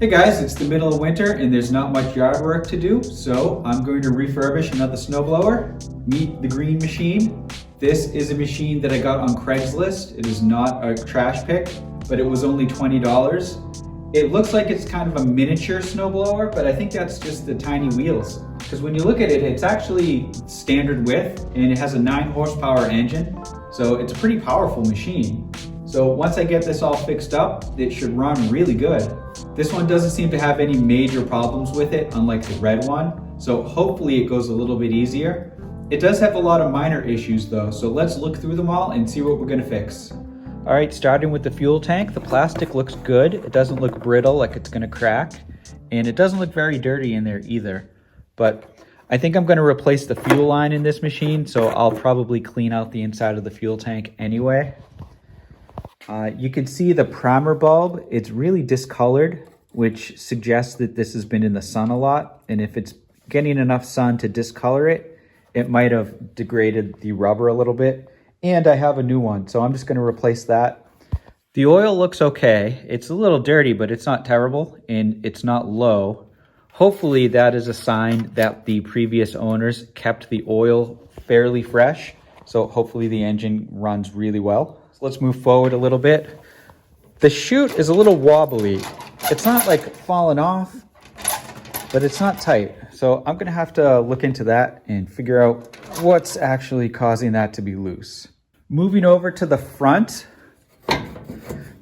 Hey guys, it's the middle of winter and there's not much yard work to do, so I'm going to refurbish another snowblower. Meet the green machine. This is a machine that I got on Craigslist. It is not a trash pick, but it was only $20. It looks like it's kind of a miniature snowblower, but I think that's just the tiny wheels. Because when you look at it, it's actually standard width and it has a 9 horsepower engine, so it's a pretty powerful machine. So once I get this all fixed up, it should run really good. This one doesn't seem to have any major problems with it, unlike the red one. So hopefully it goes a little bit easier. It does have a lot of minor issues though, so let's look through them all and see what we're gonna fix. All right, starting with the fuel tank, the plastic looks good. It doesn't look brittle like it's gonna crack, and it doesn't look very dirty in there either. But I think I'm gonna replace the fuel line in this machine, so I'll probably clean out the inside of the fuel tank anyway. You can see the primer bulb, it's really discolored, which suggests that this has been in the sun a lot. And if it's getting enough sun to discolor it, it might have degraded the rubber a little bit. And I have a new one, so I'm just gonna replace that. The oil looks okay. It's a little dirty, but it's not terrible and it's not low. Hopefully that is a sign that the previous owners kept the oil fairly fresh. So hopefully the engine runs really well. Let's move forward a little bit. The chute is a little wobbly. It's not like falling off, but it's not tight. So I'm gonna have to look into that and figure out what's actually causing that to be loose. Moving over to the front,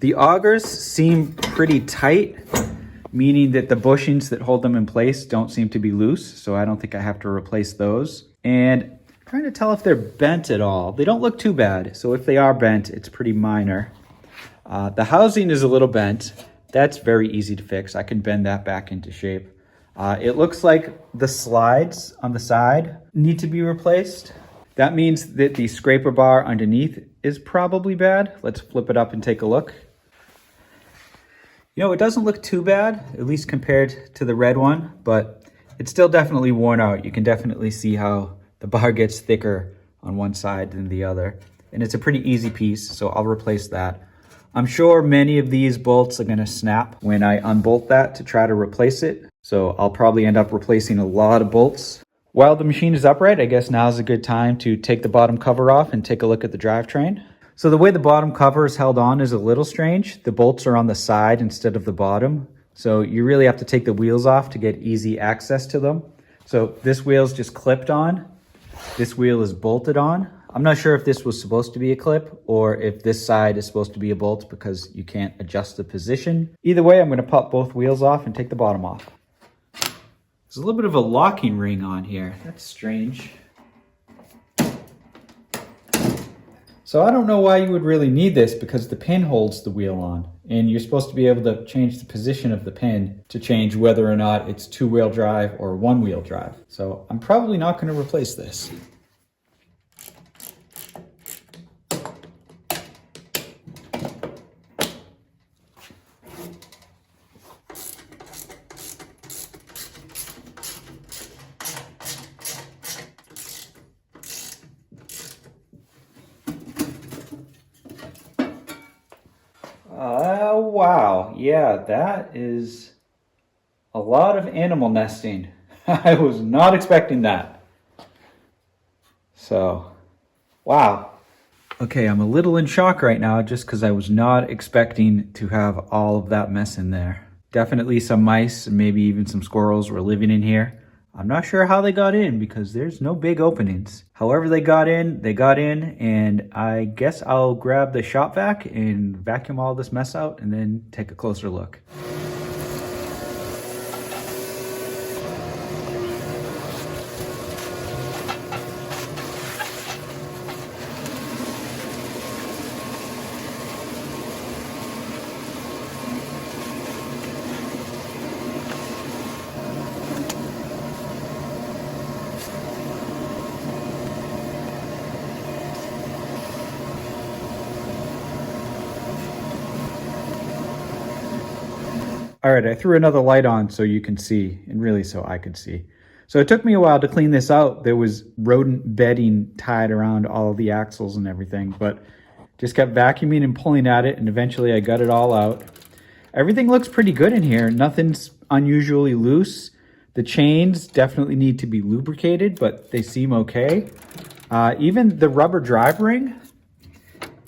the augers seem pretty tight, meaning that the bushings that hold them in place don't seem to be loose. So I don't think I have to replace those. And trying to tell if they're bent at all. They don't look too bad, so if they are bent, it's pretty minor. The housing is a little bent. That's very easy to fix. I can bend that back into shape. It looks like the slides on the side need to be replaced. That means that the scraper bar underneath is probably bad. Let's flip it up and take a look. You know, it doesn't look too bad, at least compared to the red one, but it's still definitely worn out. You can definitely see how the bar gets thicker on one side than the other. And it's a pretty easy piece, so I'll replace that. I'm sure many of these bolts are gonna snap when I unbolt that to try to replace it. So I'll probably end up replacing a lot of bolts. While the machine is upright, I guess now's a good time to take the bottom cover off and take a look at the drivetrain. So the way the bottom cover is held on is a little strange. The bolts are on the side instead of the bottom. So you really have to take the wheels off to get easy access to them. So this wheel's just clipped on. This wheel is bolted on. I'm not sure if this was supposed to be a clip or if this side is supposed to be a bolt because you can't adjust the position. Either way, I'm going to pop both wheels off and take the bottom off. There's a little bit of a locking ring on here. That's strange. So I don't know why you would really need this because the pin holds the wheel on and you're supposed to be able to change the position of the pin to change whether or not it's 2-wheel drive or 1-wheel drive. So I'm probably not going to replace this. Wow, yeah, that is a lot of animal nesting. I was not expecting that. So, wow. Okay, I'm a little in shock right now just because I was not expecting to have all of that mess in there. Definitely some mice and maybe even some squirrels were living in here. I'm not sure how they got in because there's no big openings. However they got in, and I guess I'll grab the shop vac and vacuum all this mess out and then take a closer look. All right, I threw another light on so you can see, and really so I could see. So it took me a while to clean this out. There was rodent bedding tied around all of the axles and everything, but just kept vacuuming and pulling at it, and eventually I got it all out. Everything looks pretty good in here. Nothing's unusually loose. The chains definitely need to be lubricated, but they seem okay. Even the rubber drive ring,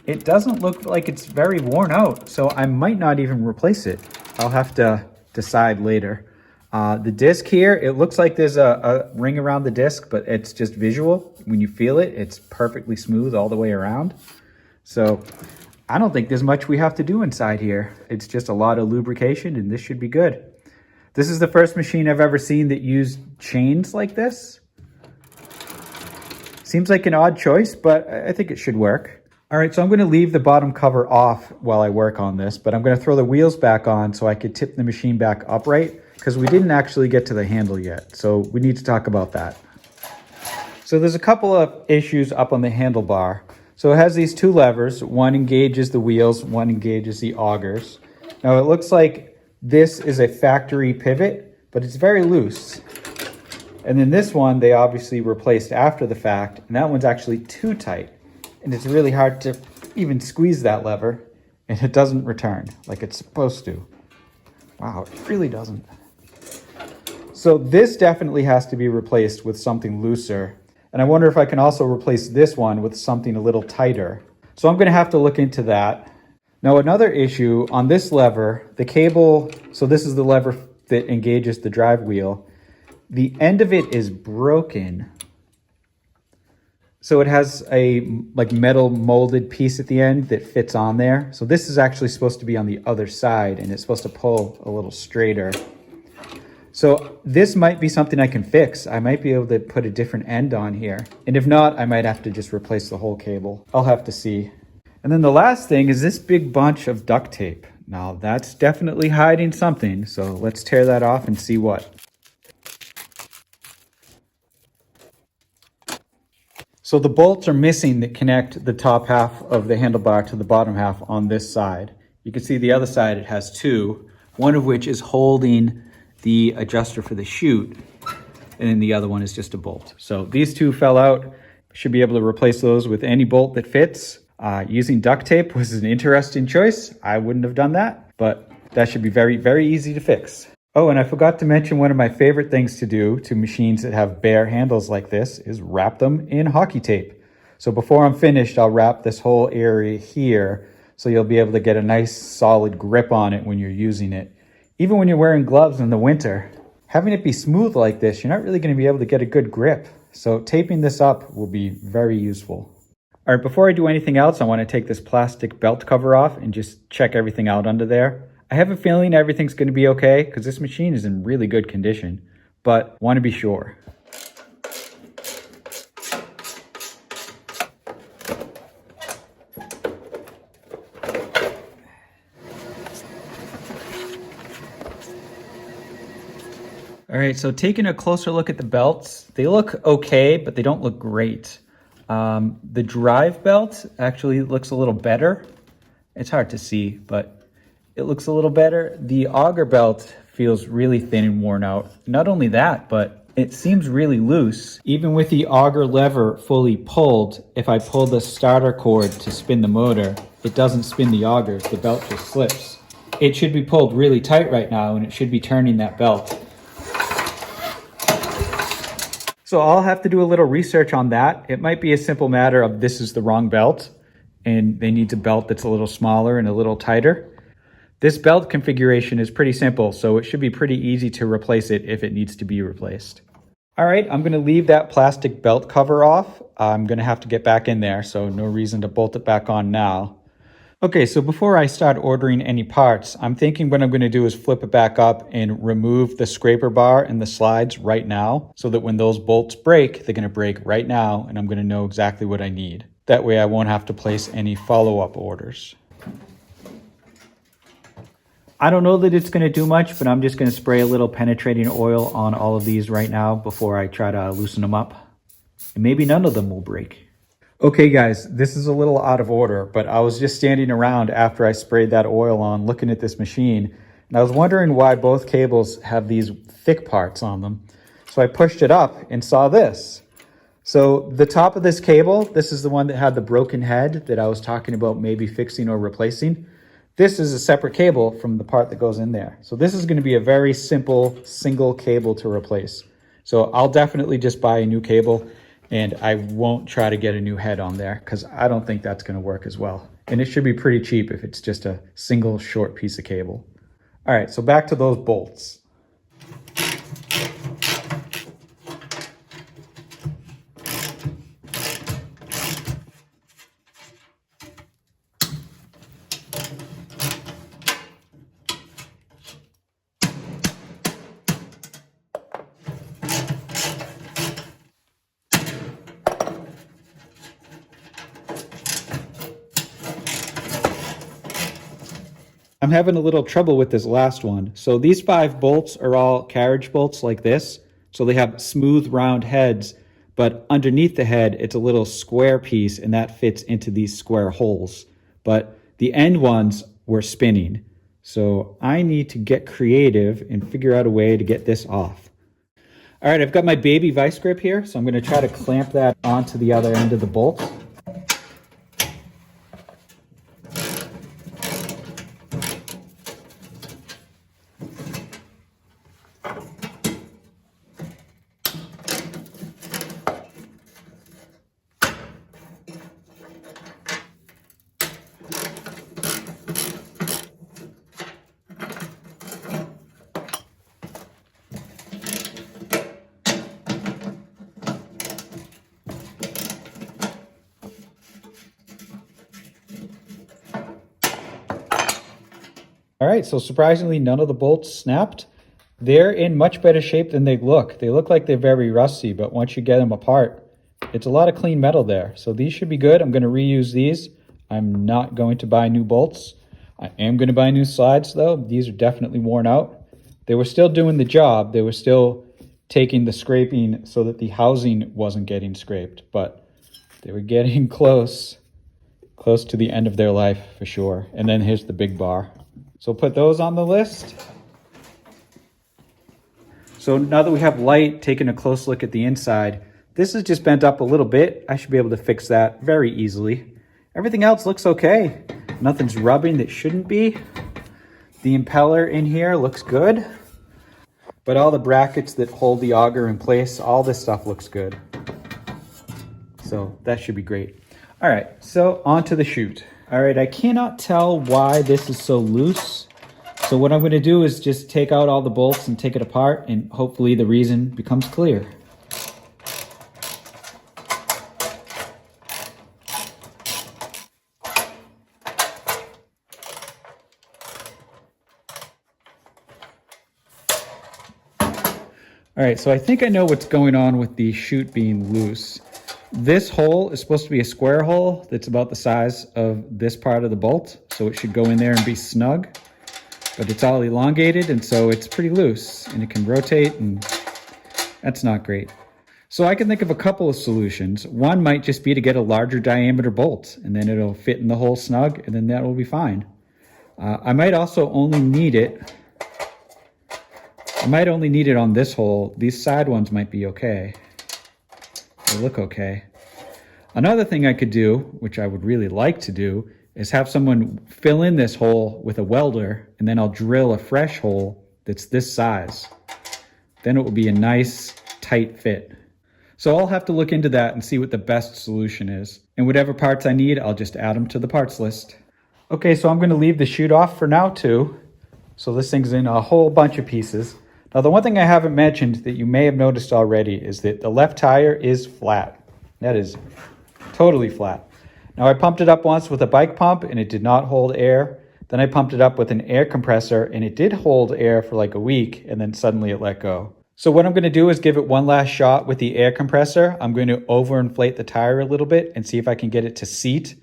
it doesn't look like it's very worn out, so I might not even replace it. I'll have to decide later. The disc here, it looks like there's a ring around the disc, but it's just visual. When you feel it, it's perfectly smooth all the way around. So I don't think there's much we have to do inside here. It's just a lot of lubrication and this should be good. This is the first machine I've ever seen that used chains like this. Seems like an odd choice, but I think it should work. All right, so I'm gonna leave the bottom cover off while I work on this, but I'm gonna throw the wheels back on so I could tip the machine back upright, because we didn't actually get to the handle yet, so we need to talk about that. So there's a couple of issues up on the handlebar. So it has these two levers. One engages the wheels, one engages the augers. Now it looks like this is a factory pivot, but it's very loose. And then this one, they obviously replaced after the fact, and that one's actually too tight. And it's really hard to even squeeze that lever, and it doesn't return like it's supposed to. Wow, it really doesn't. So this definitely has to be replaced with something looser. And I wonder if I can also replace this one with something a little tighter. So I'm gonna have to look into that. Now another issue on this lever, the cable, so this is the lever that engages the drive wheel. The end of it is broken. So it has a like metal molded piece at the end that fits on there. So this is actually supposed to be on the other side and it's supposed to pull a little straighter. So this might be something I can fix. I might be able to put a different end on here. And if not, I might have to just replace the whole cable. I'll have to see. And then the last thing is this big bunch of duct tape. Now that's definitely hiding something. So let's tear that off and see what. So the bolts are missing that connect the top half of the handlebar to the bottom half on this side. You can see the other side, it has two, one of which is holding the adjuster for the chute, and then the other one is just a bolt. So these two fell out. Should be able to replace those with any bolt that fits. Using duct tape was an interesting choice. I wouldn't have done that, but that should be very, very easy to fix. Oh, and I forgot to mention one of my favorite things to do to machines that have bare handles like this is wrap them in hockey tape. So before I'm finished, I'll wrap this whole area here so you'll be able to get a nice solid grip on it when you're using it. Even when you're wearing gloves in the winter, having it be smooth like this, you're not really going to be able to get a good grip. So taping this up will be very useful. All right, before I do anything else, I want to take this plastic belt cover off and just check everything out under there. I have a feeling everything's going to be okay because this machine is in really good condition, but want to be sure. All right, so taking a closer look at the belts, they look okay, but they don't look great. The drive belt actually looks a little better. It's hard to see, but it looks a little better. The auger belt feels really thin and worn out. Not only that, but it seems really loose. Even with the auger lever fully pulled, if I pull the starter cord to spin the motor, it doesn't spin the augers, the belt just slips. It should be pulled really tight right now, and it should be turning that belt. So I'll have to do a little research on that. It might be a simple matter of this is the wrong belt and they need a belt that's a little smaller and a little tighter. This belt configuration is pretty simple, so it should be pretty easy to replace it if it needs to be replaced. All right, I'm gonna leave that plastic belt cover off. I'm gonna have to get back in there, so no reason to bolt it back on now. Okay, so before I start ordering any parts, I'm thinking what I'm going to do is flip it back up and remove the scraper bar and the slides right now so that when those bolts break, they're going to break right now and I'm going to know exactly what I need. That way I won't have to place any follow-up orders. I don't know that it's going to do much, but I'm just going to spray a little penetrating oil on all of these right now before I try to loosen them up. And maybe none of them will break. Okay guys, this is a little out of order, but I was just standing around after I sprayed that oil on looking at this machine, and I was wondering why both cables have these thick parts on them. So I pushed it up and saw this. So the top of this cable, this is the one that had the broken head that I was talking about maybe fixing or replacing. This is a separate cable from the part that goes in there. So this is going to be a very simple single cable to replace. So I'll definitely just buy a new cable, and I won't try to get a new head on there because I don't think that's going to work as well. And it should be pretty cheap if it's just a single short piece of cable. All right, so back to those bolts. I'm having a little trouble with this last one. So these 5 bolts are all carriage bolts like this. So they have smooth round heads, but underneath the head, it's a little square piece and that fits into these square holes. But the end ones were spinning. So I need to get creative and figure out a way to get this off. All right, I've got my baby vice grip here. So I'm gonna try to clamp that onto the other end of the bolt. All right, so surprisingly, none of the bolts snapped. They're in much better shape than they look. They look like they're very rusty, but once you get them apart, it's a lot of clean metal there. So these should be good. I'm going to reuse these. I'm not going to buy new bolts. I am going to buy new slides, though. These are definitely worn out. They were still doing the job. They were still taking the scraping so that the housing wasn't getting scraped, but they were getting close to the end of their life for sure. And then here's the big bar. So put those on the list. So now that we have light, taking a close look at the inside, this is just bent up a little bit. I should be able to fix that very easily. Everything else looks okay. Nothing's rubbing that shouldn't be. The impeller in here looks good. But all the brackets that hold the auger in place, all this stuff looks good. So that should be great. All right, so on to the chute. All right, I cannot tell why this is so loose. So what I'm gonna do is just take out all the bolts and take it apart, and hopefully the reason becomes clear. All right, so I think I know what's going on with the chute being loose. This hole is supposed to be a square hole that's about the size of this part of the bolt, so it should go in there and be snug. But it's all elongated, and so it's pretty loose, and it can rotate, and that's not great. So I can think of a couple of solutions. One might just be to get a larger diameter bolt, and then it'll fit in the hole snug, and then that will be fine. I might also only need it. I might only need it on this hole. These side ones might be okay. They look okay. Another thing I could do, which I would really like to do, is have someone fill in this hole with a welder, and then I'll drill a fresh hole that's this size. Then it will be a nice, tight fit. So I'll have to look into that and see what the best solution is. And whatever parts I need, I'll just add them to the parts list. Okay, so I'm gonna leave the chute off for now too. So this thing's in a whole bunch of pieces. Now the one thing I haven't mentioned that you may have noticed already is that the left tire is flat. That is totally flat. Now I pumped it up once with a bike pump and it did not hold air. Then I pumped it up with an air compressor and it did hold air for like a week, and then suddenly it let go. So what I'm going to do is give it one last shot with the air compressor. I'm going to overinflate the tire a little bit and see if I can get it to seat.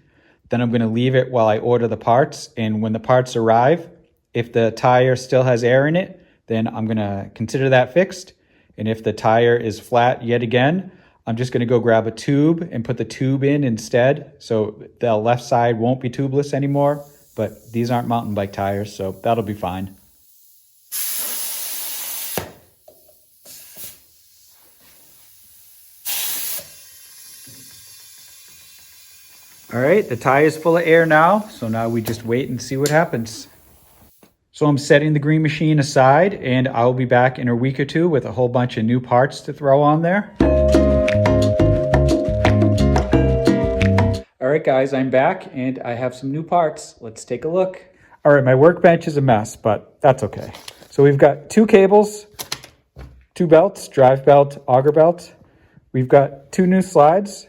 Then I'm going to leave it while I order the parts. And when the parts arrive, if the tire still has air in it, then I'm going to consider that fixed. And if the tire is flat yet again, I'm just going to go grab a tube and put the tube in instead. So the left side won't be tubeless anymore, but these aren't mountain bike tires, so that'll be fine. All right, the tie is full of air now, so now we just wait and see what happens. So I'm setting the green machine aside, and I'll be back in a week or two with a whole bunch of new parts to throw on there. All right, guys, I'm back, and I have some new parts. Let's take a look. All right, my workbench is a mess, but that's okay. So we've got 2 cables, 2 belts, drive belt, auger belt. We've got 2 new slides.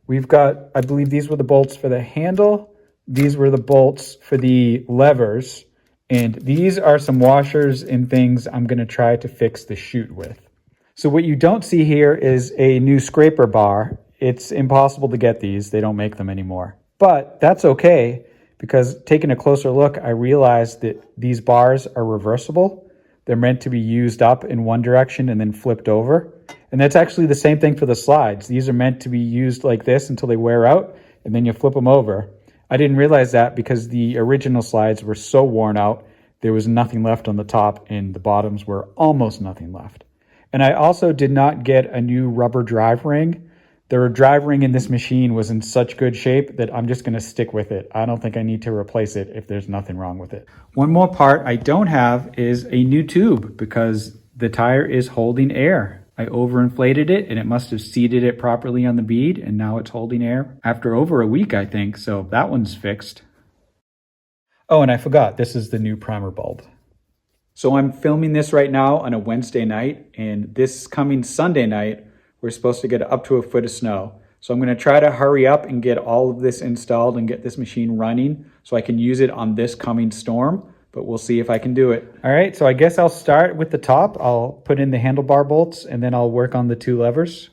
We've got, I believe these were the bolts for the handle. These were the bolts for the levers. And these are some washers and things I'm gonna try to fix the chute with. So what you don't see here is a new scraper bar. It's impossible to get these. They don't make them anymore. But that's okay, because taking a closer look, I realized that these bars are reversible. They're meant to be used up in one direction and then flipped over. And that's actually the same thing for the slides. These are meant to be used like this until they wear out, and then you flip them over. I didn't realize that because the original slides were so worn out, there was nothing left on the top and the bottoms were almost nothing left. And I also did not get a new rubber drive ring. The drive ring in this machine was in such good shape that I'm just gonna stick with it. I don't think I need to replace it if there's nothing wrong with it. One more part I don't have is a new tube because the tire is holding air. I overinflated it and it must have seated it properly on the bead, and now it's holding air after over a week, I think, so that one's fixed. Oh, and I forgot, this is the new primer bulb. So I'm filming this right now on a Wednesday night, and this coming Sunday night, we're supposed to get up to a foot of snow. So I'm gonna try to hurry up and get all of this installed and get this machine running so I can use it on this coming storm, but we'll see if I can do it. All right, so I guess I'll start with the top. I'll put in the handlebar bolts and then I'll work on the 2 levers.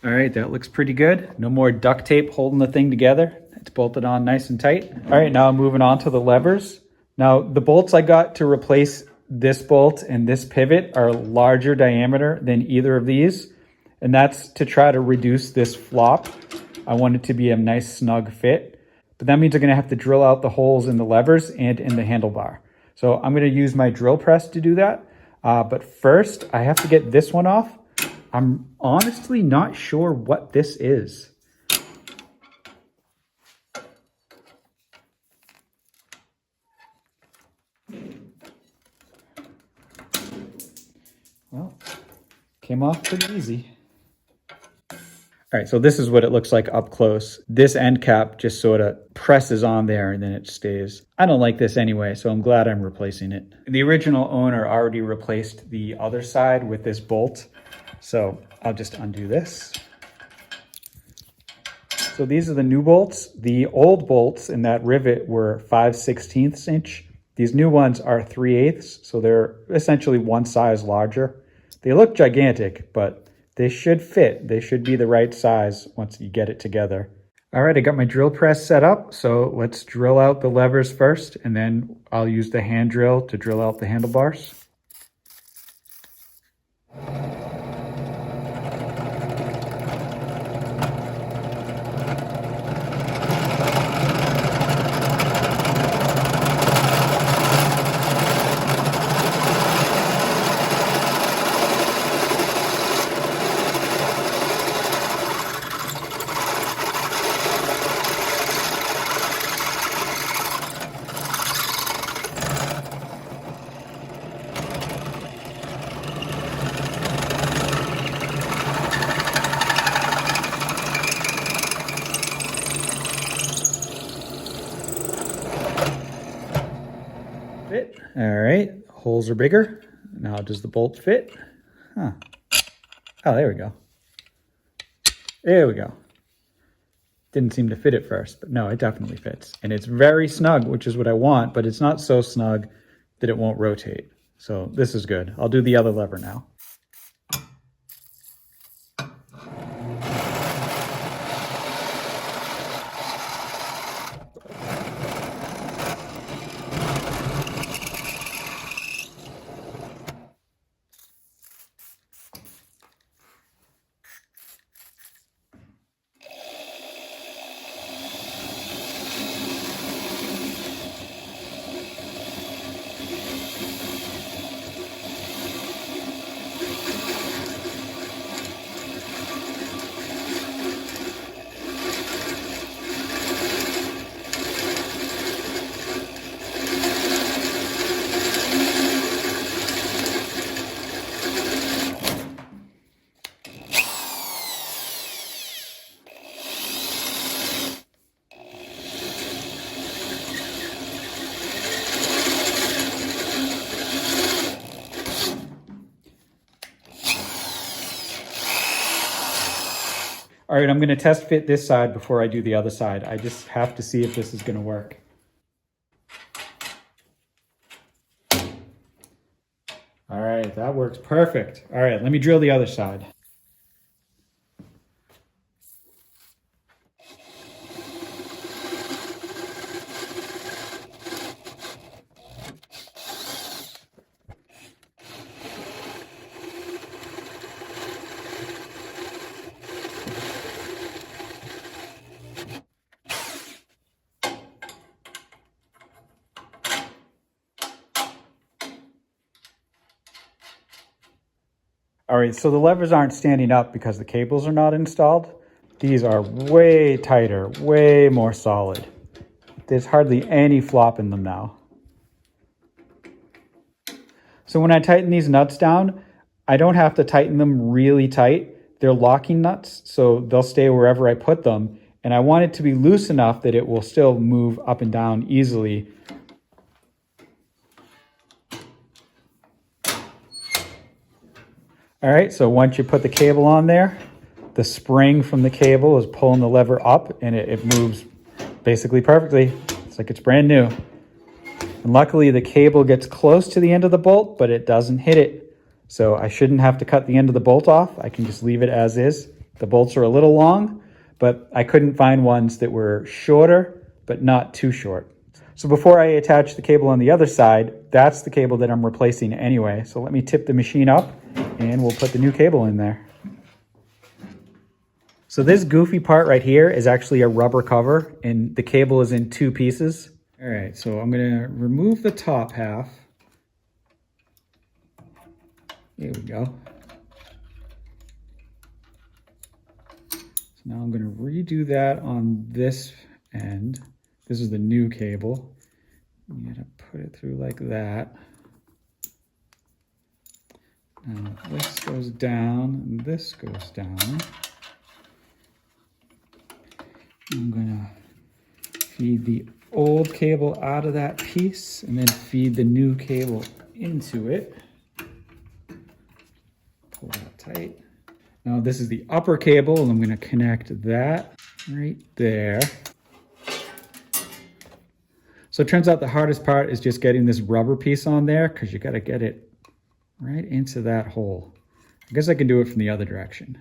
All right, that looks pretty good. No more duct tape holding the thing together. It's bolted on nice and tight. All right, now I'm moving on to the levers. Now, the bolts I got to replace this bolt and this pivot are larger diameter than either of these, and that's to try to reduce this flop. I want it to be a nice snug fit, but that means I'm gonna have to drill out the holes in the levers and in the handlebar. So I'm gonna use my drill press to do that, but first I have to get this one off. I'm honestly not sure what this is. Well, came off pretty easy. All right, so this is what it looks like up close. This end cap just sort of presses on there and then it stays. I don't like this anyway, so I'm glad I'm replacing it. The original owner already replaced the other side with this bolt, so I'll just undo this. So these are the new bolts. The old bolts in that rivet were 5/16 inch. These new ones are 3/8, so they're essentially one size larger. They look gigantic, but they should fit. They should be the right size once you get it together. All right, I got my drill press set up, so let's drill out the levers first, and then I'll use the hand drill to drill out the handlebars. Fit. All right, holes are bigger. Now does the bolt fit? Huh. Oh, there we go. There we go. Didn't seem to fit at first, but no, it definitely fits. And it's very snug, which is what I want, but it's not so snug that it won't rotate. So this is good. I'll do the other lever now. All right, I'm going to test fit this side before I do the other side. I just have to see if this is going to work. All right, that works perfect. All right, let me drill the other side. All right, so the levers aren't standing up because the cables are not installed. These are way tighter, way more solid. There's hardly any flop in them now. So when I tighten these nuts down, I don't have to tighten them really tight. They're locking nuts, so they'll stay wherever I put them. And I want it to be loose enough that it will still move up and down easily. All right, so once you put the cable on there, the spring from the cable is pulling the lever up and it moves basically perfectly. It's like it's brand new. And luckily the cable gets close to the end of the bolt, but it doesn't hit it. So I shouldn't have to cut the end of the bolt off. I can just leave it as is. The bolts are a little long, but I couldn't find ones that were shorter, but not too short. So before I attach the cable on the other side, that's the cable that I'm replacing anyway. So let me tip the machine up and we'll put the new cable in there. So this goofy part right here is actually a rubber cover and the cable is in two pieces. All right, so I'm gonna remove the top half. There we go. So now I'm gonna redo that on this end. This is the new cable. You gotta put it through like that. Now this goes down and this goes down. I'm gonna feed the old cable out of that piece and then feed the new cable into it. Pull that tight. Now this is the upper cable and I'm gonna connect that right there. So it turns out the hardest part is just getting this rubber piece on there because you got to get it right into that hole. I guess I can do it from the other direction.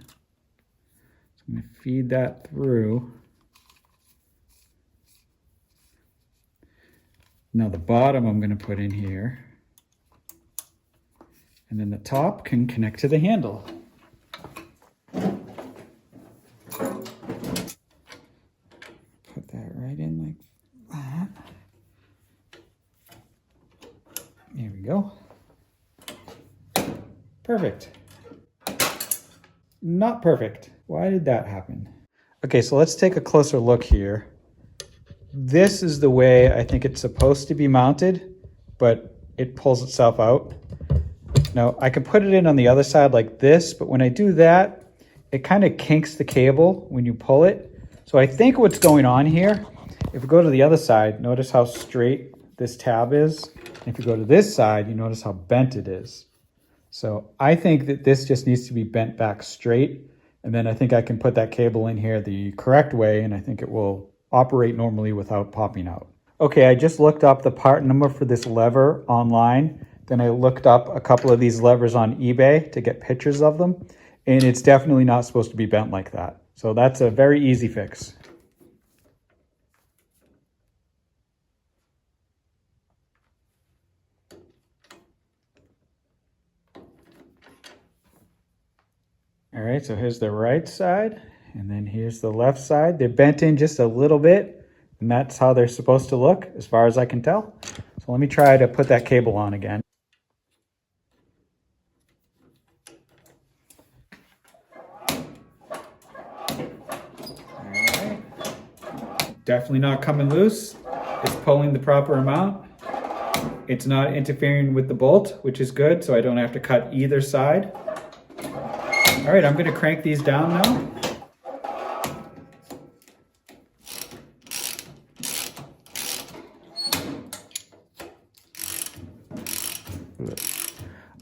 So I'm going to feed that through. Now the bottom I'm going to put in here. And then the top can connect to the handle. Put that right in like that. There we go. Perfect. Not perfect. Why did that happen? Okay, so let's take a closer look here. This is the way I think it's supposed to be mounted, but it pulls itself out. Now, I can put it in on the other side like this, but when I do that, it kind of kinks the cable when you pull it. So I think what's going on here, if we go to the other side, notice how straight this tab is. If you go to this side, you notice how bent it is. So I think that this just needs to be bent back straight. And then I think I can put that cable in here the correct way, and I think it will operate normally without popping out. Okay, I just looked up the part number for this lever online. Then I looked up a couple of these levers on eBay to get pictures of them. And it's definitely not supposed to be bent like that. So that's a very easy fix. All right, so here's the right side, and then here's the left side. They're bent in just a little bit, and that's how they're supposed to look, as far as I can tell. So let me try to put that cable on again. All right. Definitely not coming loose. It's pulling the proper amount. It's not interfering with the bolt, which is good, so I don't have to cut either side. All right, I'm going to crank these down now.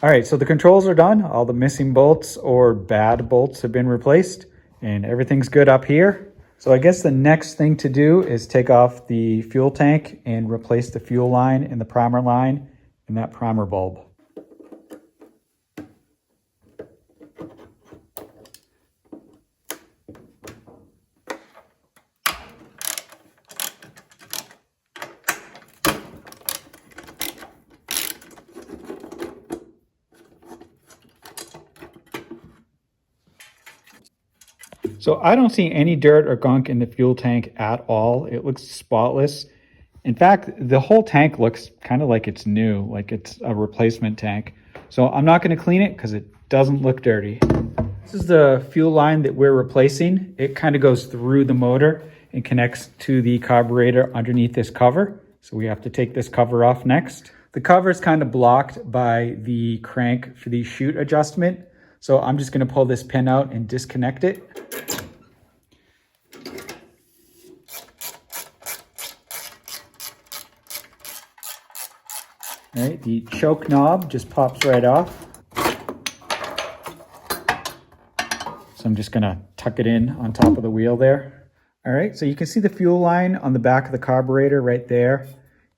All right, so the controls are done. All the missing bolts or bad bolts have been replaced, and everything's good up here. So I guess the next thing to do is take off the fuel tank and replace the fuel line and the primer line and that primer bulb. So I don't see any dirt or gunk in the fuel tank at all. It looks spotless. In fact, the whole tank looks kind of like it's new, like it's a replacement tank. So I'm not going to clean it because it doesn't look dirty. This is the fuel line that we're replacing. It kind of goes through the motor and connects to the carburetor underneath this cover. So we have to take this cover off next. The cover is kind of blocked by the crank for the chute adjustment. So I'm just going to pull this pin out and disconnect it. All right, the choke knob just pops right off. So I'm just gonna tuck it in on top of the wheel there. All right, so you can see the fuel line on the back of the carburetor right there.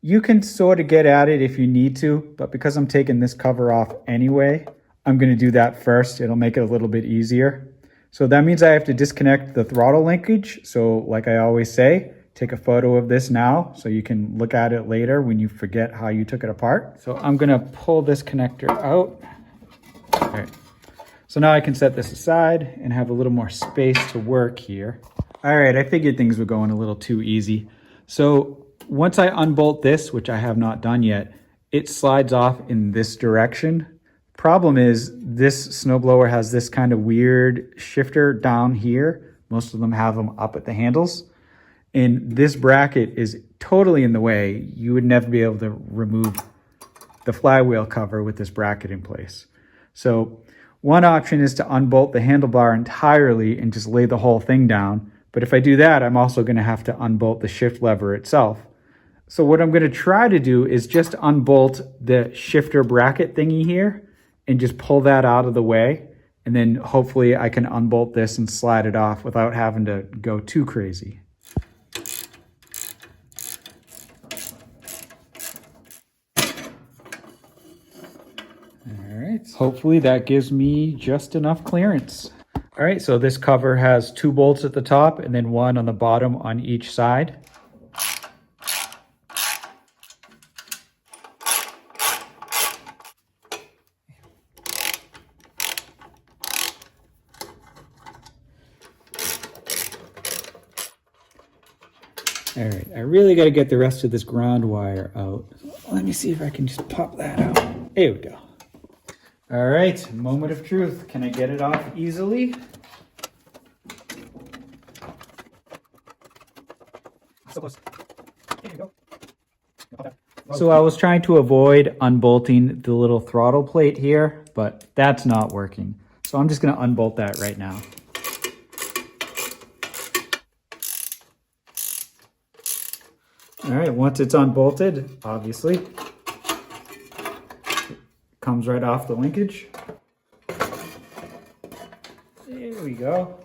You can sort of get at it if you need to, but because I'm taking this cover off anyway, I'm gonna do that first. It'll make it a little bit easier. So that means I have to disconnect the throttle linkage. So like I always say, take a photo of this now so you can look at it later when you forget how you took it apart. So I'm gonna pull this connector out. All right. So now I can set this aside and have a little more space to work here. All right, I figured things were going a little too easy. So once I unbolt this, which I have not done yet, it slides off in this direction. Problem is this snowblower has this kind of weird shifter down here. Most of them have them up at the handles. And this bracket is totally in the way. You would never be able to remove the flywheel cover with this bracket in place. So one option is to unbolt the handlebar entirely and just lay the whole thing down. But if I do that, I'm also going to have to unbolt the shift lever itself. So what I'm going to try to do is just unbolt the shifter bracket thingy here and just pull that out of the way. And then hopefully I can unbolt this and slide it off without having to go too crazy. Hopefully that gives me just enough clearance. All right, so this cover has 2 bolts at the top and then 1 on the bottom on each side. All right, I really got to get the rest of this ground wire out. Let me see if I can just pop that out. There we go. All right, moment of truth. Can I get it off easily? So close. There you go. So I was trying to avoid unbolting the little throttle plate here, but that's not working. So I'm just going to unbolt that right now. All right, once it's unbolted, obviously, it comes right off the linkage. There we go.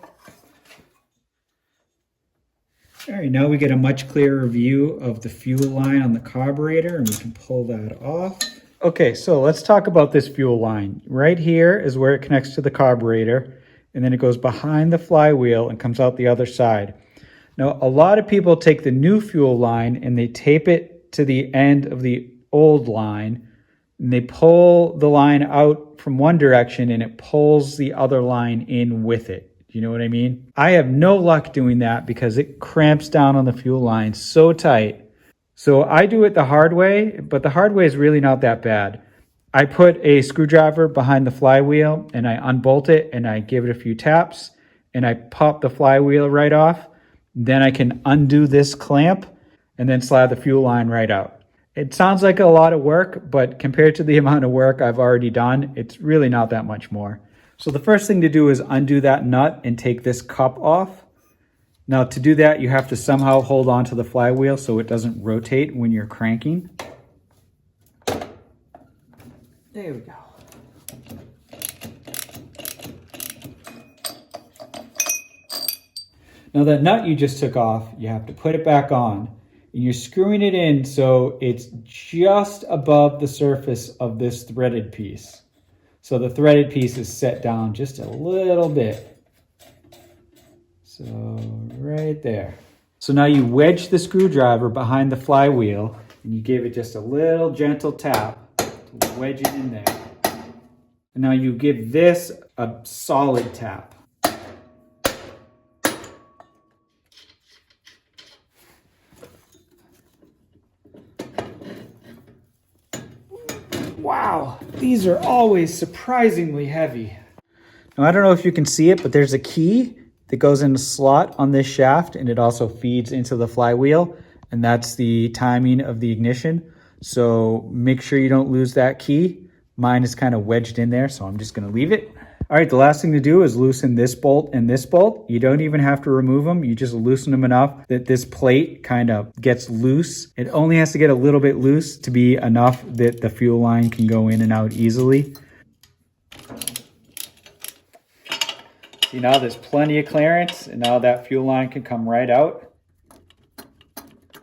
All right, now we get a much clearer view of the fuel line on the carburetor, and we can pull that off. Okay, so let's talk about this fuel line. Right here is where it connects to the carburetor, and then it goes behind the flywheel and comes out the other side. Now, a lot of people take the new fuel line and they tape it to the end of the old line, and they pull the line out from one direction and it pulls the other line in with it. You know what I mean? I have no luck doing that because it cramps down on the fuel line so tight. So I do it the hard way, but the hard way is really not that bad. I put a screwdriver behind the flywheel and I unbolt it and I give it a few taps and I pop the flywheel right off. Then I can undo this clamp and then slide the fuel line right out. It sounds like a lot of work, but compared to the amount of work I've already done, it's really not that much more. So the first thing to do is undo that nut and take this cup off. Now to do that, you have to somehow hold on to the flywheel so it doesn't rotate when you're cranking. There we go. Now that nut you just took off, you have to put it back on. And you're screwing it in so it's just above the surface of this threaded piece. So the threaded piece is set down just a little bit. So right there. So now you wedge the screwdriver behind the flywheel and you give it just a little gentle tap to wedge it in there. And now you give this a solid tap. Wow, these are always surprisingly heavy. Now I don't know if you can see it, but there's a key that goes in a slot on this shaft and it also feeds into the flywheel, and that's the timing of the ignition. So make sure you don't lose that key. Mine is kind of wedged in there, so I'm just gonna leave it. All right, the last thing to do is loosen this bolt and this bolt. You don't even have to remove them. You just loosen them enough that this plate kind of gets loose. It only has to get a little bit loose to be enough that the fuel line can go in and out easily. See, now there's plenty of clearance and now that fuel line can come right out.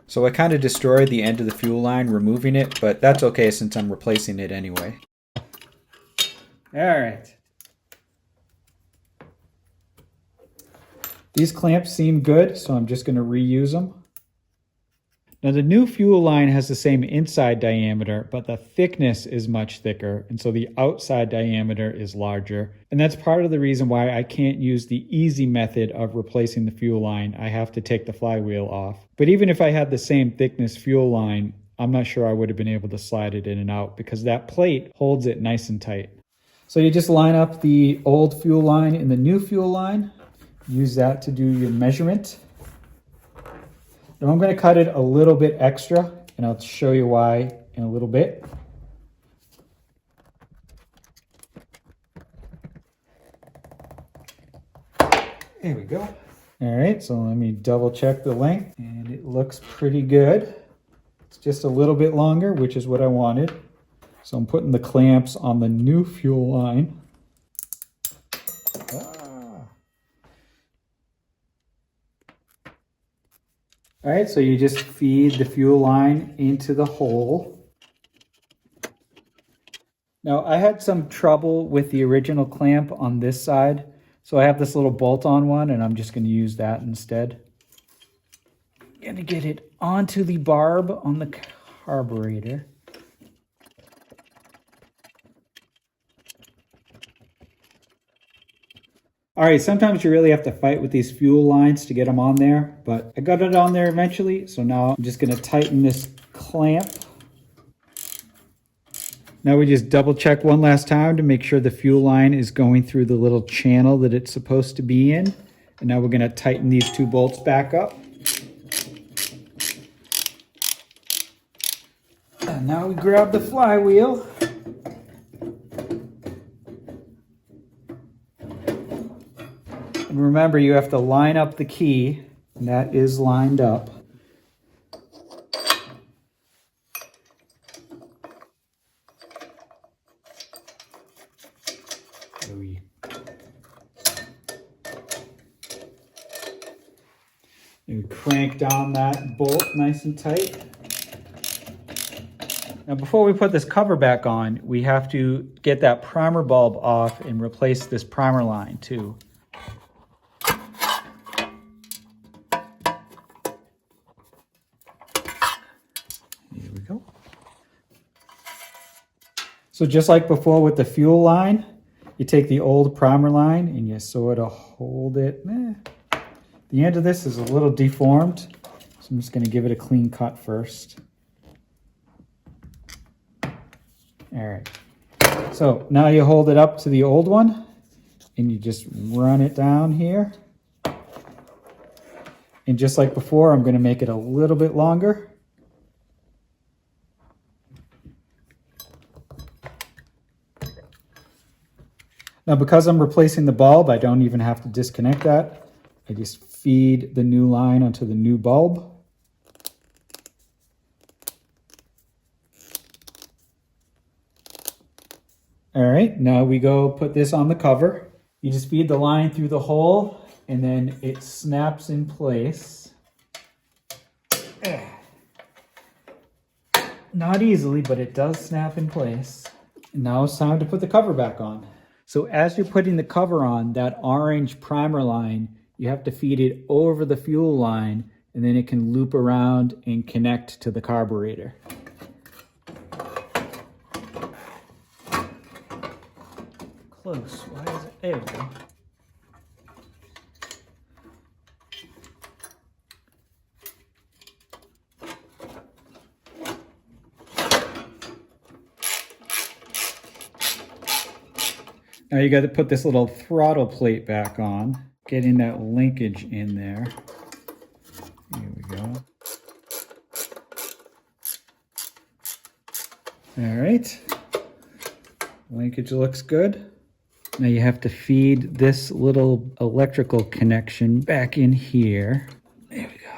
So I kind of destroyed the end of the fuel line removing it, but that's okay since I'm replacing it anyway. All right. These clamps seem good, so I'm just going to reuse them. Now the new fuel line has the same inside diameter, but the thickness is much thicker, and so the outside diameter is larger. And that's part of the reason why I can't use the easy method of replacing the fuel line. I have to take the flywheel off. But even if I had the same thickness fuel line, I'm not sure I would have been able to slide it in and out because that plate holds it nice and tight. So you just line up the old fuel line and the new fuel line. Use that to do your measurement. Now I'm going to cut it a little bit extra, and I'll show you why in a little bit. There we go. All right, so let me double check the length, and it looks pretty good. It's just a little bit longer, which is what I wanted. So I'm putting the clamps on the new fuel line. All right, so you just feed the fuel line into the hole. Now, I had some trouble with the original clamp on this side, so I have this little bolt-on one, and I'm just going to use that instead. I'm going to get it onto the barb on the carburetor. All right, sometimes you really have to fight with these fuel lines to get them on there, but I got it on there eventually, so now I'm just going to tighten this clamp. Now we just double check one last time to make sure the fuel line is going through the little channel that it's supposed to be in. And now we're going to tighten these two bolts back up. And now we grab the flywheel. And remember, you have to line up the key, and that is lined up. And crank down that bolt nice and tight. Now before we put this cover back on, we have to get that primer bulb off and replace this primer line too. Here we go. So just like before with the fuel line, you take the old primer line and you sort of hold it. The end of this is a little deformed, so I'm just going to give it a clean cut first. All right. So now you hold it up to the old one, and you just run it down here. And just like before, I'm going to make it a little bit longer. Now, because I'm replacing the bulb, I don't even have to disconnect that. I just feed the new line onto the new bulb. All right, now we go put this on the cover. You just feed the line through the hole and then it snaps in place. Not easily, but it does snap in place. Now it's time to put the cover back on. So as you're putting the cover on, that orange primer line, you have to feed it over the fuel line, and then it can loop around and connect to the carburetor. Close. Why is it? There we go. Now you got to put this little throttle plate back on, getting that linkage in there. Here we go. All right. Linkage looks good. Now you have to feed this little electrical connection back in here. There we go.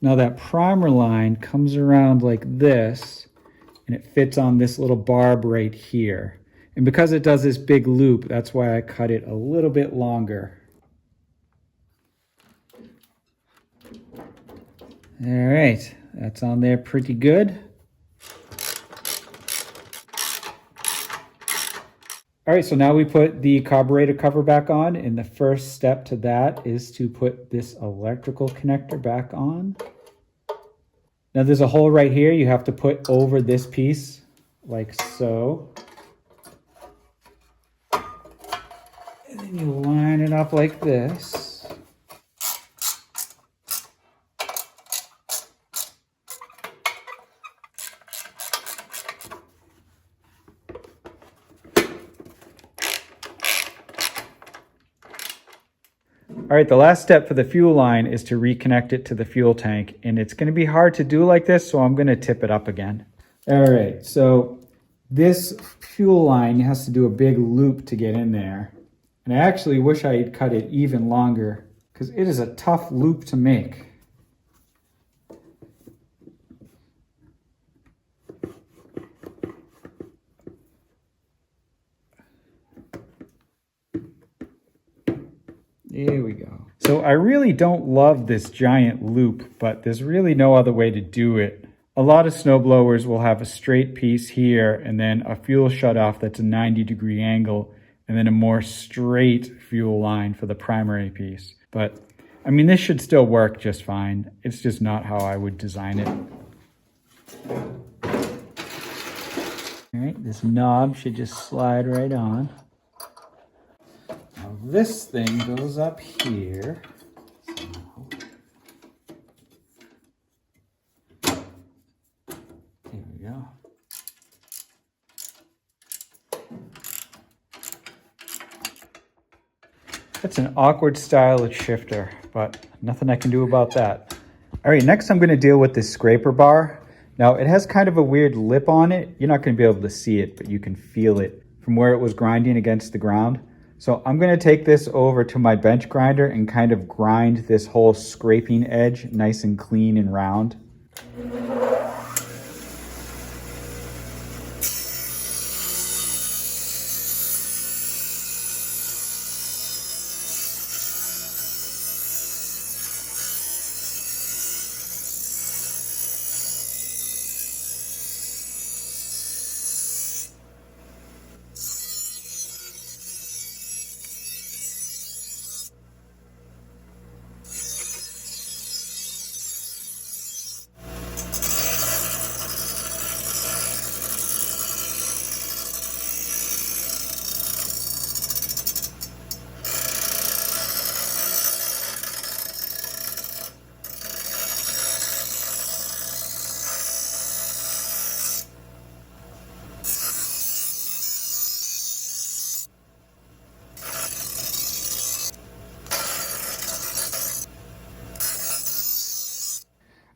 Now that primer line comes around like this, and it fits on this little barb right here. And because it does this big loop, that's why I cut it a little bit longer. All right, that's on there pretty good. All right, so now we put the carburetor cover back on, and the first step to that is to put this electrical connector back on. Now there's a hole right here you have to put over this piece, like so. And then you line it up like this. All right, the last step for the fuel line is to reconnect it to the fuel tank, and it's going to be hard to do like this, so I'm going to tip it up again. All right, so this fuel line has to do a big loop to get in there. And I actually wish I had cut it even longer because it is a tough loop to make. There we go. So I really don't love this giant loop, but there's really no other way to do it. A lot of snowblowers will have a straight piece here and then a fuel shutoff that's a 90-degree angle, and then a more straight fuel line for the primary piece. But, I mean, this should still work just fine. It's just not how I would design it. All right, this knob should just slide right on. Now this thing goes up here. There we go. That's an awkward style of shifter, but nothing I can do about that. All right, next I'm gonna deal with this scraper bar. Now it has kind of a weird lip on it. You're not gonna be able to see it, but you can feel it from where it was grinding against the ground. So I'm gonna take this over to my bench grinder and kind of grind this whole scraping edge nice and clean and round.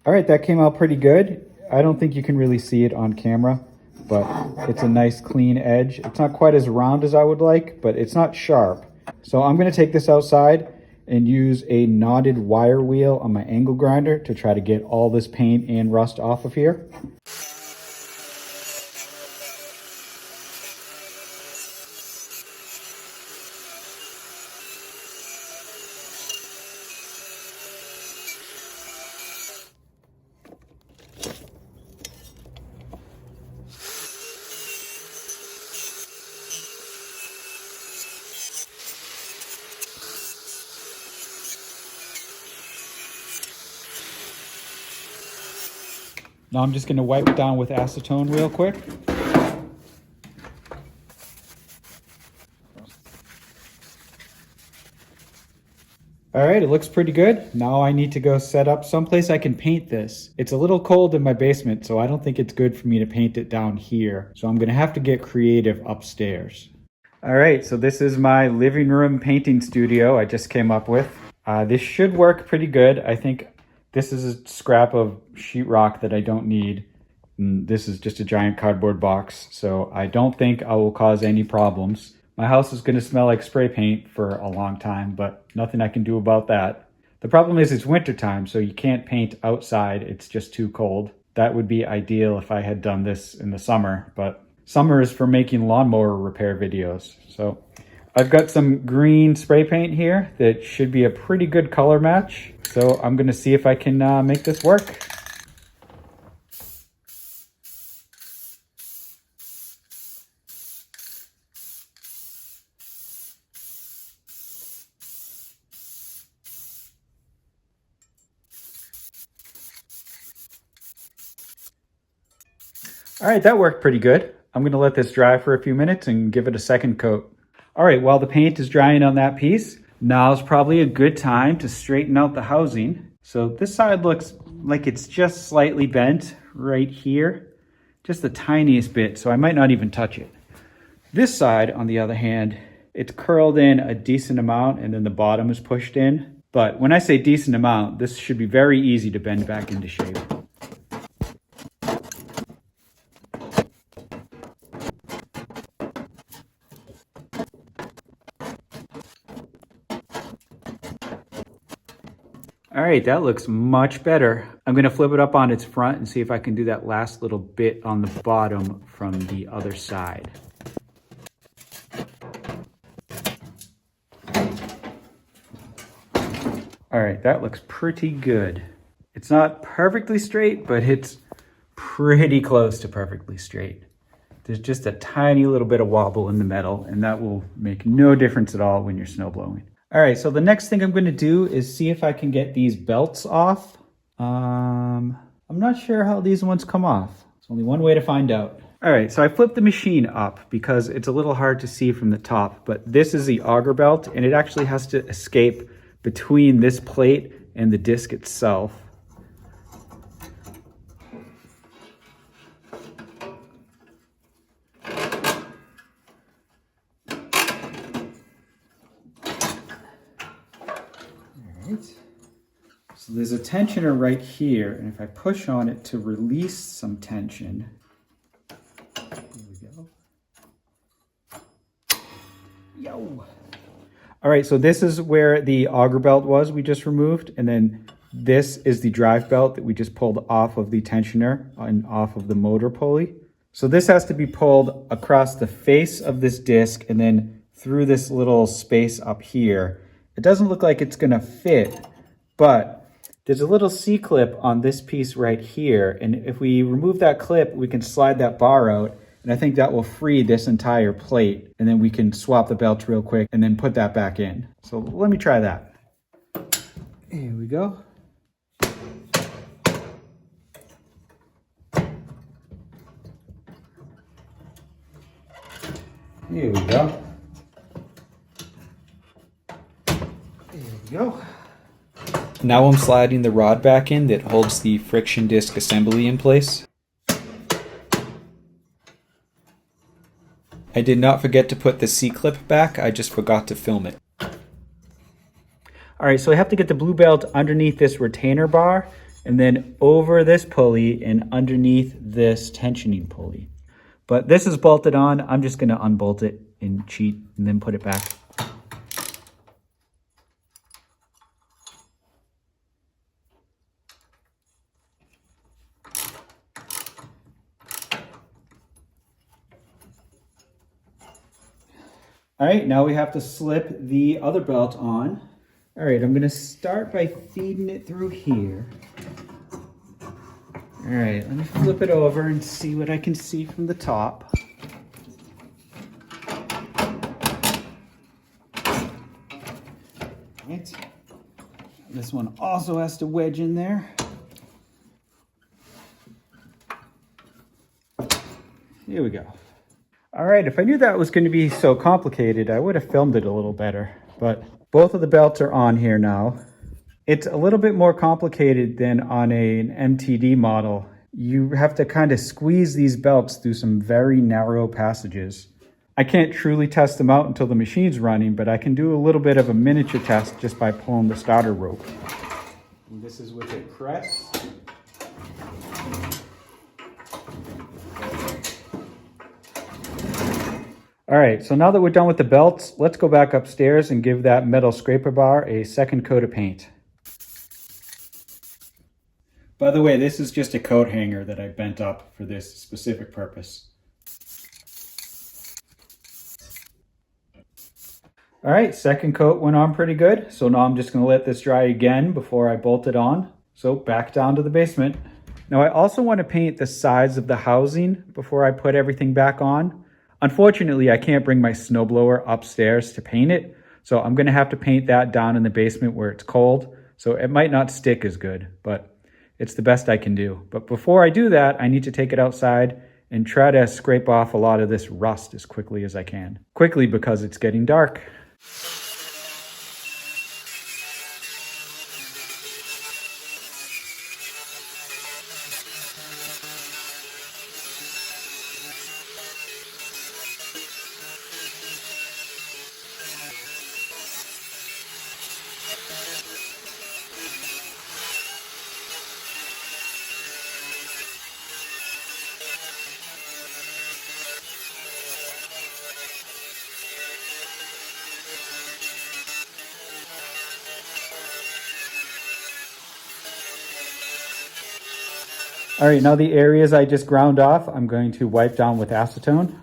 All right, that came out pretty good. I don't think you can really see it on camera, but it's a nice clean edge. It's not quite as round as I would like, but it's not sharp. So I'm gonna take this outside and use a knotted wire wheel on my angle grinder to try to get all this paint and rust off of here. Now I'm just going to wipe it down with acetone real quick. All right, it looks pretty good. Now I need to go set up someplace I can paint this. It's a little cold in my basement, so I don't think it's good for me to paint it down here. So I'm gonna have to get creative upstairs. All right, so this is my living room painting studio I just came up with. This should work pretty good. I think this is a scrap of sheetrock that I don't need. And this is just a giant cardboard box, so I don't think I will cause any problems. My house is going to smell like spray paint for a long time, but nothing I can do about that. The problem is it's wintertime, so you can't paint outside. It's just too cold. That would be ideal if I had done this in the summer, but summer is for making lawnmower repair videos. So I've got some green spray paint here that should be a pretty good color match. So I'm going to see if I can make this work. All right, that worked pretty good. I'm gonna let this dry for a few minutes and give it a second coat. All right, while the paint is drying on that piece, now's probably a good time to straighten out the housing. So this side looks like it's just slightly bent right here, just the tiniest bit, so I might not even touch it. This side, on the other hand, it's curled in a decent amount and then the bottom is pushed in. But when I say decent amount, this should be very easy to bend back into shape. All right, that looks much better. I'm gonna flip it up on its front and see if I can do that last little bit on the bottom from the other side. All right, that looks pretty good. It's not perfectly straight, but it's pretty close to perfectly straight. There's just a tiny little bit of wobble in the metal, and that will make no difference at all when you're snow blowing. All right, so the next thing I'm going to do is see if I can get these belts off. I'm not sure how these ones come off. There's only one way to find out. All right, so I flipped the machine up because it's a little hard to see from the top, but this is the auger belt, and it actually has to escape between this plate and the disc itself. So there's a tensioner right here, and if I push on it to release some tension, here we go. Yo! All right, so this is where the auger belt was we just removed, and then this is the drive belt that we just pulled off of the tensioner and off of the motor pulley. So this has to be pulled across the face of this disc and then through this little space up here. It doesn't look like it's gonna fit, but there's a little C-clip on this piece right here, and if we remove that clip, we can slide that bar out, and I think that will free this entire plate, and then we can swap the belts real quick and then put that back in. So let me try that. Here we go. Here we go. There we go. Now I'm sliding the rod back in that holds the friction disc assembly in place. I did not forget to put the C-clip back, I just forgot to film it. Alright, so I have to get the blue belt underneath this retainer bar and then over this pulley and underneath this tensioning pulley. But this is bolted on, I'm just going to unbolt it and cheat and then put it back. All right, now we have to slip the other belt on. All right, I'm gonna start by feeding it through here. All right, let me flip it over and see what I can see from the top. All right, this one also has to wedge in there. here we go. All right, if I knew that was going to be so complicated, I would have filmed it a little better. But both of the belts are on here now. It's a little bit more complicated than on an MTD model. You have to kind of squeeze these belts through some very narrow passages. I can't truly test them out until the machine's running, but I can do a little bit of a miniature test just by pulling the starter rope. And this is with a press. All right, so now that we're done with the belts, let's go back upstairs and give that metal scraper bar a second coat of paint. By the way, this is just a coat hanger that I bent up for this specific purpose. All right, second coat went on pretty good. So now I'm just gonna let this dry again before I bolt it on. So back down to the basement. Now I also want to paint the sides of the housing before I put everything back on. Unfortunately, I can't bring my snowblower upstairs to paint it. So I'm gonna have to paint that down in the basement where it's cold. So it might not stick as good, but it's the best I can do. But before I do that, I need to take it outside and try to scrape off a lot of this rust as quickly as I can. Quickly, because it's getting dark. All right, now the areas I just ground off, I'm going to wipe down with acetone.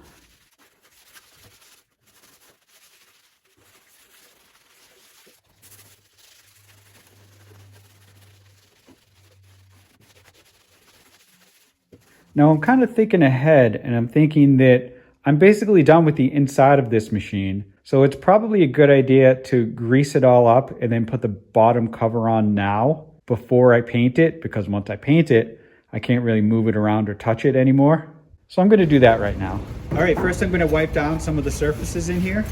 Now I'm kind of thinking ahead, and I'm thinking that I'm basically done with the inside of this machine. So it's probably a good idea to grease it all up and then put the bottom cover on now before I paint it, because once I paint it, I can't really move it around or touch it anymore. So I'm gonna do that right now. All right, first I'm gonna wipe down some of the surfaces in here.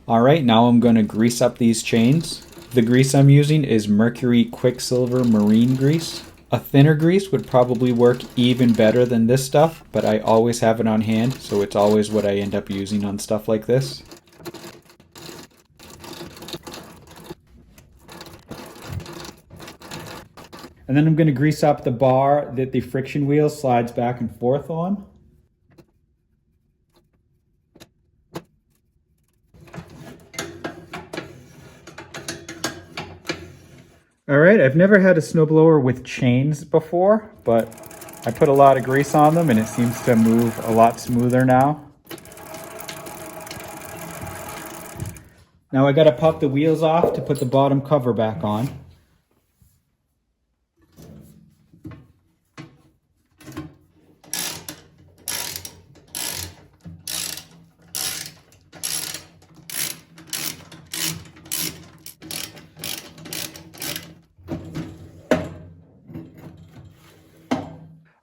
All right, now I'm gonna grease up these chains. The grease I'm using is Mercury Quicksilver Marine Grease. A thinner grease would probably work even better than this stuff, but I always have it on hand, so it's always what I end up using on stuff like this. And then I'm going to grease up the bar that the friction wheel slides back and forth on. All right, I've never had a snowblower with chains before, but I put a lot of grease on them and it seems to move a lot smoother now. Now I gotta pop the wheels off to put the bottom cover back on.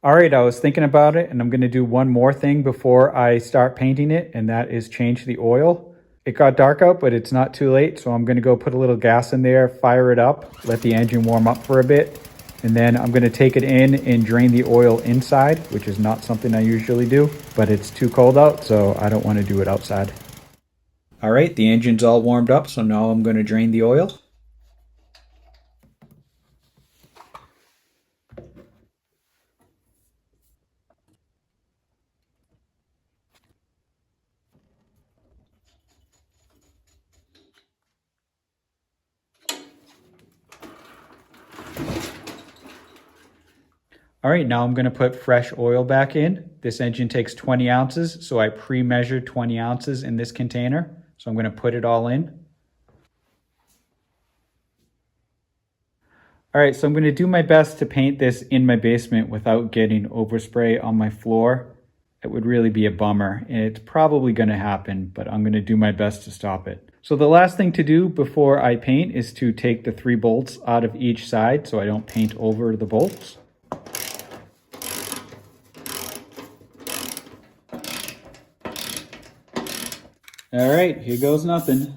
All right, I was thinking about it and I'm gonna do one more thing before I start painting it, and that is change the oil. It got dark out, but it's not too late, so I'm gonna go put a little gas in there, fire it up, let the engine warm up for a bit, and then I'm gonna take it in and drain the oil inside, which is not something I usually do, but it's too cold out, so I don't wanna do it outside. All right, the engine's all warmed up, so now I'm gonna drain the oil. All right, now I'm gonna put fresh oil back in. This engine takes 20 ounces, so I pre-measured 20 ounces in this container. So I'm gonna put it all in. All right, so I'm gonna do my best to paint this in my basement without getting overspray on my floor. It would really be a bummer, and it's probably going to happen, but I'm going to do my best to stop it. So the last thing to do before I paint is to take the 3 bolts out of each side so I don't paint over the bolts. All right, here goes nothing.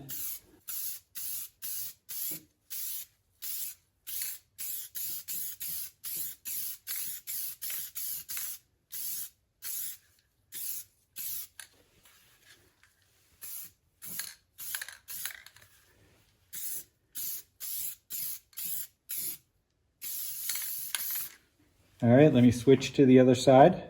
All right, let me switch to the other side.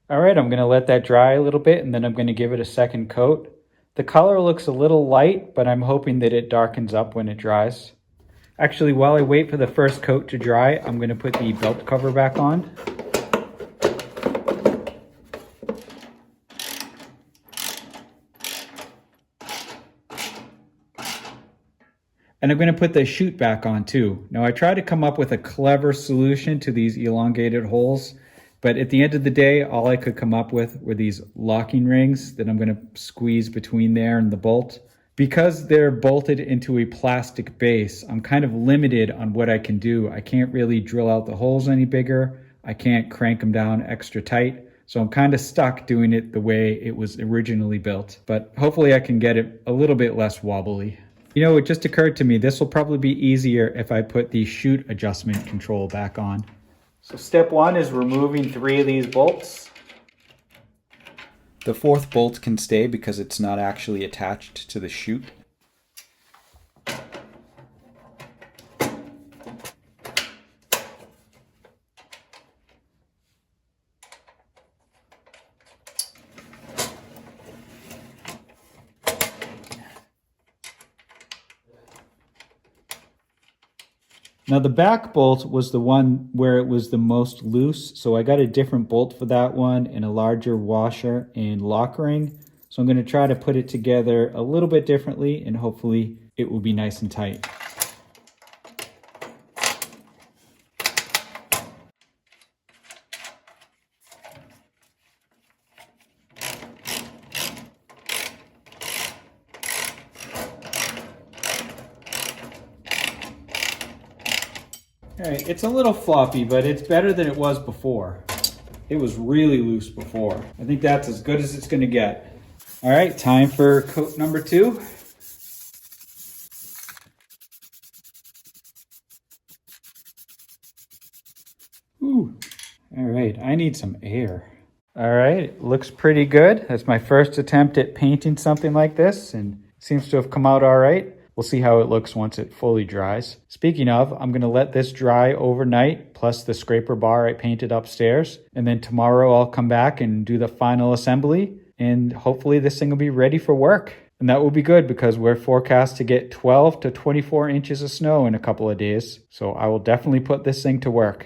All right, I'm gonna let that dry a little bit and then I'm gonna give it a second coat. The color looks a little light, but I'm hoping that it darkens up when it dries. Actually, while I wait for the first coat to dry, I'm gonna put the belt cover back on. And I'm going to put the chute back on too. Now I tried to come up with a clever solution to these elongated holes, but at the end of the day, all I could come up with were these locking rings that I'm going to squeeze between there and the bolt. Because they're bolted into a plastic base, I'm kind of limited on what I can do. I can't really drill out the holes any bigger. I can't crank them down extra tight. So I'm kind of stuck doing it the way it was originally built. But hopefully I can get it a little bit less wobbly. You know, it just occurred to me, this will probably be easier if I put the chute adjustment control back on. So step 1 is removing 3 of these bolts. The 4th bolt can stay because it's not actually attached to the chute. Now the back bolt was the one where it was the most loose, so I got a different bolt for that one and a larger washer and lock ring. So I'm going to try to put it together a little bit differently and hopefully it will be nice and tight. All right, it's a little floppy, but it's better than it was before. It was really loose before. I think that's as good as it's gonna get. All right, time for coat number 2. Ooh, all right, I need some air. All right, looks pretty good. That's my first attempt at painting something like this and seems to have come out all right. We'll see how it looks once it fully dries. Speaking of, I'm gonna let this dry overnight, plus the scraper bar I painted upstairs. And then tomorrow I'll come back and do the final assembly. And hopefully this thing will be ready for work. And that will be good because we're forecast to get 12 to 24 inches of snow in a couple of days. So I will definitely put this thing to work.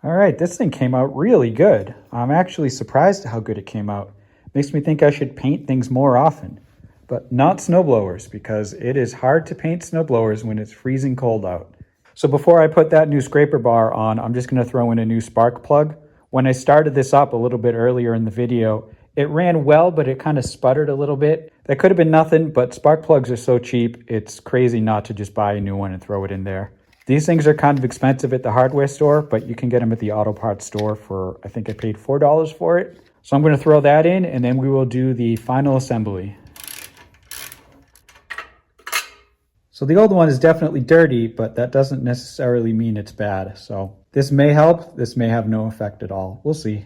All right, this thing came out really good. I'm actually surprised at how good it came out. Makes me think I should paint things more often. But not snowblowers, because it is hard to paint snowblowers when it's freezing cold out. So before I put that new scraper bar on, I'm just going to throw in a new spark plug. When I started this up a little bit earlier in the video, it ran well, but it kind of sputtered a little bit. That could have been nothing, but spark plugs are so cheap, it's crazy not to just buy a new one and throw it in there. These things are kind of expensive at the hardware store, but you can get them at the auto parts store for, I think I paid $4 for it. So I'm going to throw that in, and then we will do the final assembly. So the old one is definitely dirty, but that doesn't necessarily mean it's bad. So this may help, this may have no effect at all. We'll see.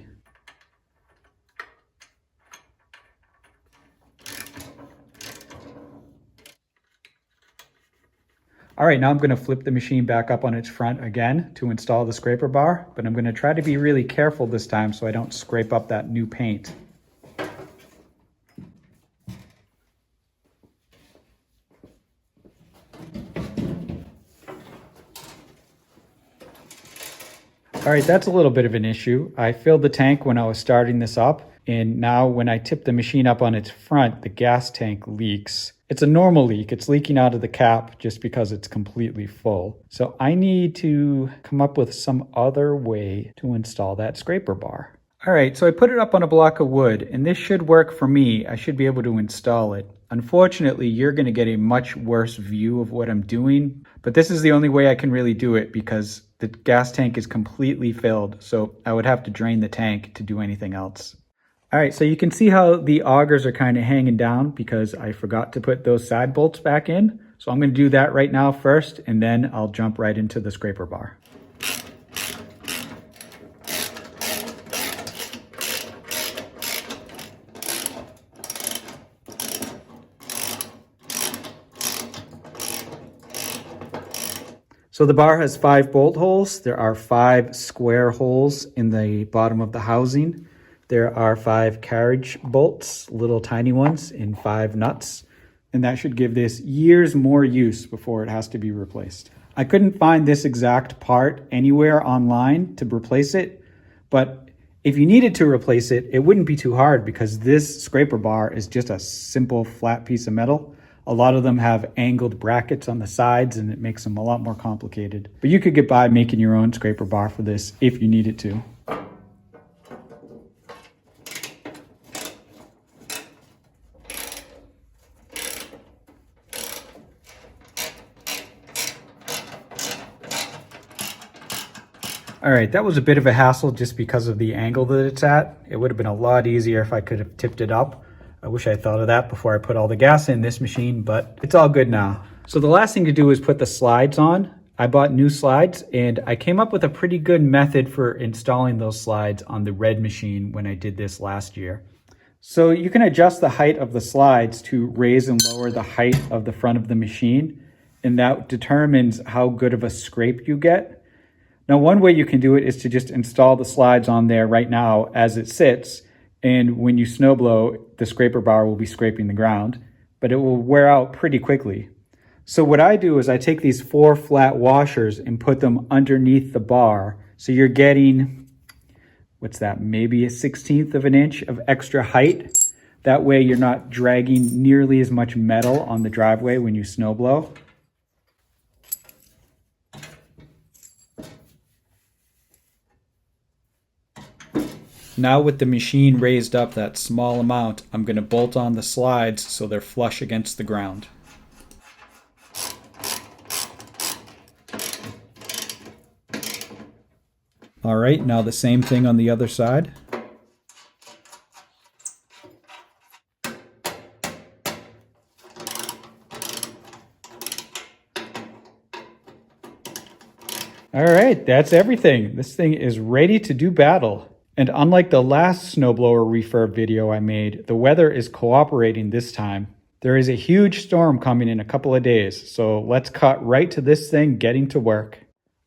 All right, now I'm going to flip the machine back up on its front again to install the scraper bar, but I'm going to try to be really careful this time so I don't scrape up that new paint. All right, that's a little bit of an issue. I filled the tank when I was starting this up, and now when I tip the machine up on its front, the gas tank leaks. It's a normal leak. It's leaking out of the cap just because it's completely full. So I need to come up with some other way to install that scraper bar. All right, so I put it up on a block of wood, and this should work for me. I should be able to install it. Unfortunately, you're going to get a much worse view of what I'm doing, but this is the only way I can really do it because the gas tank is completely filled, so I would have to drain the tank to do anything else. All right, so you can see how the augers are kind of hanging down because I forgot to put those side bolts back in. So I'm going to do that right now first, and then I'll jump right into the scraper bar. So the bar has 5 bolt holes. There are 5 square holes in the bottom of the housing. There are 5 carriage bolts, little tiny ones, and 5 nuts. And that should give this years more use before it has to be replaced. I couldn't find this exact part anywhere online to replace it, but if you needed to replace it, it wouldn't be too hard because this scraper bar is just a simple flat piece of metal. A lot of them have angled brackets on the sides and it makes them a lot more complicated. But you could get by making your own scraper bar for this if you needed to. All right, that was a bit of a hassle just because of the angle that it's at. It would have been a lot easier if I could have tipped it up. I wish I thought of that before I put all the gas in this machine, but it's all good now. So the last thing to do is put the slides on. I bought new slides and I came up with a pretty good method for installing those slides on the red machine when I did this last year. So you can adjust the height of the slides to raise and lower the height of the front of the machine, and that determines how good of a scrape you get. Now, one way you can do it is to just install the slides on there right now as it sits, and when you snow blow, the scraper bar will be scraping the ground, but it will wear out pretty quickly. So what I do is I take these 4 flat washers and put them underneath the bar. So you're getting, what's that, maybe a 1/16 of an inch of extra height. That way you're not dragging nearly as much metal on the driveway when you snow blow. Now with the machine raised up that small amount, I'm going to bolt on the slides so they're flush against the ground. All right, now the same thing on the other side. All right, that's everything. This thing is ready to do battle. And unlike the last snowblower refurb video I made, the weather is cooperating this time. There is a huge storm coming in a couple of days, so let's cut right to this thing getting to work.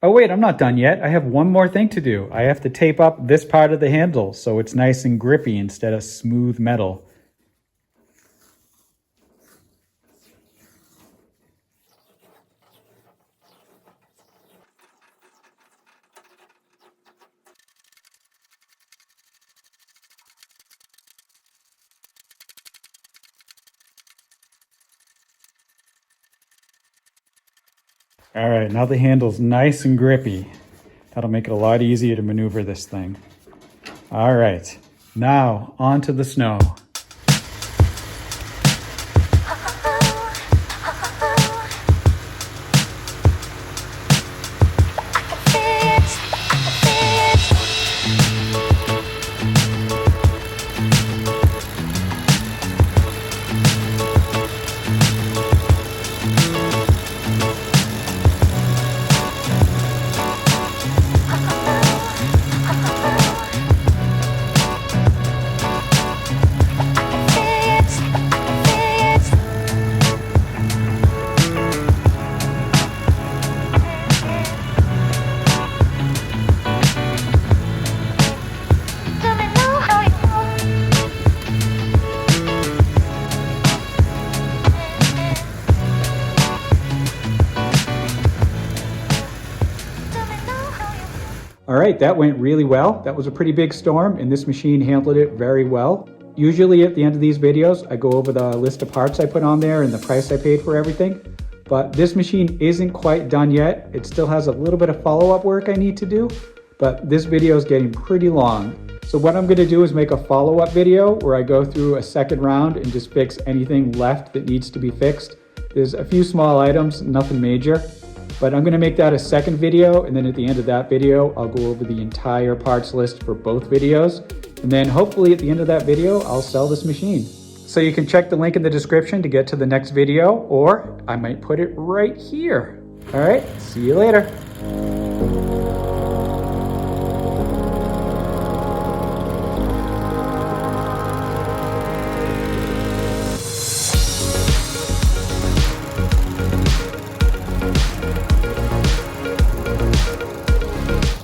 Oh wait, I'm not done yet. I have one more thing to do. I have to tape up this part of the handle so it's nice and grippy instead of smooth metal. All right, now the handle's nice and grippy. That'll make it a lot easier to maneuver this thing. All right, now onto the snow. All right, that went really well. That was a pretty big storm and this machine handled it very well. Usually at the end of these videos, I go over the list of parts I put on there and the price I paid for everything. But this machine isn't quite done yet. It still has a little bit of follow-up work I need to do, but this video is getting pretty long. So what I'm gonna do is make a follow-up video where I go through a second round and just fix anything left that needs to be fixed. There's a few small items, nothing major, but I'm gonna make that a second video, and then at the end of that video, I'll go over the entire parts list for both videos. And then hopefully at the end of that video, I'll sell this machine. So you can check the link in the description to get to the next video, or I might put it right here. All right, see you later.